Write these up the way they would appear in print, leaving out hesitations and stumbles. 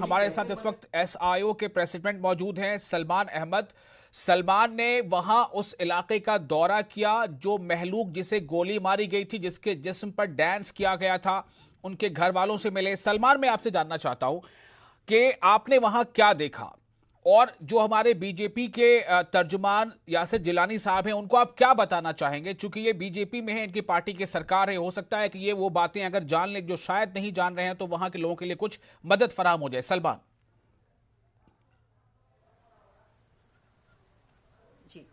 हमारे साथ इस वक्त एसआईओ के प्रेसिडेंट मौजूद हैं सलमान अहमद। सलमान ने वहां उस इलाके का दौरा किया जो महलूक जिसे गोली मारी गई थी, जिसके जिस्म पर डांस किया गया था, उनके घर वालों से मिले। सलमान, मैं आपसे जानना चाहता हूं कि आपने वहां क्या देखा और जो हमारे बीजेपी के तर्जुमान यासिर जिलानी साहब हैं उनको आप क्या बताना चाहेंगे, चूंकि ये बीजेपी में है, इनकी पार्टी की सरकार है। हो सकता है कि ये वो बातें अगर जान ले जो शायद नहीं जान रहे हैं तो वहां के लोगों के लिए कुछ मदद फराहम हो जाए। सलमान जी,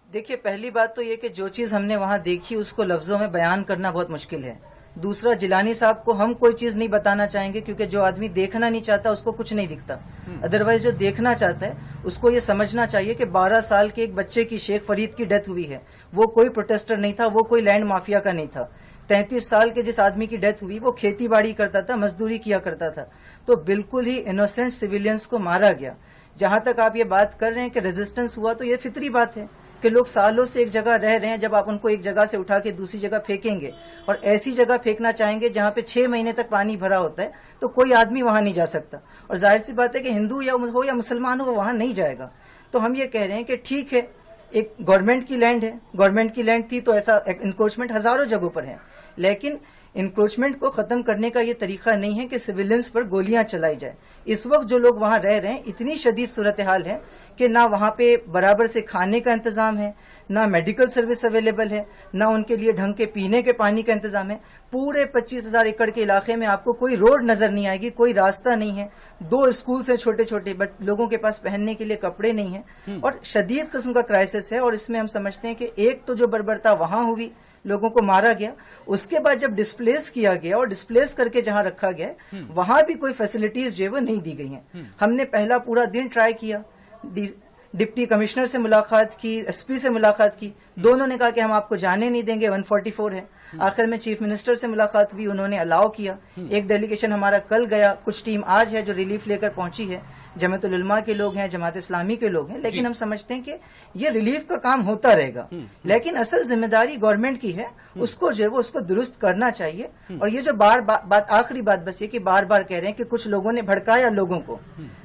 देखिए, पहली बात तो ये कि जो चीज हमने वहां देखी उसको लफ्जों में बयान करना बहुत मुश्किल है। दूसरा, जिलानी साहब को हम कोई चीज नहीं बताना चाहेंगे क्योंकि जो आदमी देखना नहीं चाहता उसको कुछ नहीं दिखता। अदरवाइज जो देखना चाहता है उसको ये समझना चाहिए कि 12 साल के एक बच्चे की, शेख फरीद की डेथ हुई है। वो कोई प्रोटेस्टर नहीं था, वो कोई लैंड माफिया का नहीं था। 33 साल के जिस आदमी की डेथ हुई वो खेती बाड़ी करता था, मजदूरी किया करता था। तो बिल्कुल ही इनोसेंट सिविलियंस को मारा गया। जहां तक आप ये बात कर रहे हैं कि रेजिस्टेंस हुआ, तो ये फितरी बात है कि लोग सालों से एक जगह रह रहे हैं। जब आप उनको एक जगह से उठा के दूसरी जगह फेंकेंगे और ऐसी जगह फेंकना चाहेंगे जहां पे 6 महीने तक पानी भरा होता है, तो कोई आदमी वहां नहीं जा सकता। और जाहिर सी बात है कि हिंदू हो या मुसलमान हो, वो वहां नहीं जाएगा। तो हम ये कह रहे हैं कि ठीक है, एक गवर्नमेंट की लैंड है, गवर्नमेंट की लैंड थी तो ऐसा इंक्रोचमेंट हजारों जगहों पर है, लेकिन इंक्रोचमेंट को खत्म करने का ये तरीका नहीं है कि सिविलियंस पर गोलियां चलाई जाए। इस वक्त जो लोग वहां रह रहे हैं, इतनी शदीद सूरत हाल है कि ना वहां पे बराबर से खाने का इंतजाम है, ना मेडिकल सर्विस अवेलेबल है, ना उनके लिए ढंग के पीने के पानी का इंतजाम है। पूरे 25,000 एकड़ के इलाके में आपको कोई रोड नजर नहीं आएगी, कोई रास्ता नहीं है। 2 स्कूल से छोटे छोटे लोगों के पास पहनने के लिए कपड़े नहीं है और शदीद किस्म का क्राइसिस है। और इसमें हम समझते हैं कि एक तो जो बर्बरता वहां हुई, लोगों को मारा गया, उसके बाद जब डिस्प्लेस किया गया और डिस्प्लेस करके जहां रखा गया वहां भी कोई फैसिलिटीज जो है वो नहीं दी गई हैं। हमने पहला पूरा दिन ट्राई किया, डिप्टी कमिश्नर से मुलाकात की, एसपी से मुलाकात की, दोनों ने कहा कि हम आपको जाने नहीं देंगे, 144 है। आखिर में चीफ मिनिस्टर से मुलाकात हुई, उन्होंने अलाउ किया। एक डेलीगेशन हमारा कल गया, कुछ टीम आज है जो रिलीफ लेकर पहुंची है। जमातुल उलमा के लोग हैं, जमात इस्लामी के लोग हैं, लेकिन हम समझते हैं कि ये रिलीफ का काम होता रहेगा। लेकिन असल जिम्मेदारी गवर्नमेंट की है, उसको जो है वो उसको दुरुस्त करना चाहिए। और ये जो आखिरी बात बस ये कि बार बार कह रहे हैं कि कुछ लोगों ने भड़काया लोगों को,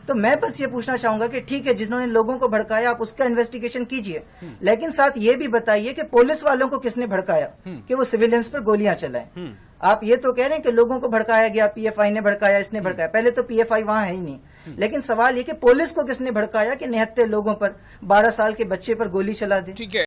तो मैं बस ये पूछना चाहूंगा कि ठीक है, जिन्होंने लोगों को भड़काया आप उसका इन्वेस्टिगेशन कीजिए, लेकिन साथ ये भी बताइए कि पुलिस वालों को किसने भड़काया कि वो सिविलियंस पर गोलियां चलाएं। आप ये तो कह रहे हैं कि लोगों को भड़काया गया, पीएफआई ने भड़काया, इसने भड़काया। पहले तो पीएफआई वहां है ही नहीं, लेकिन सवाल ये कि पुलिस को किसने भड़काया कि निहत्थे लोगों पर, 12 साल के बच्चे पर गोली चला दे। ठीक है।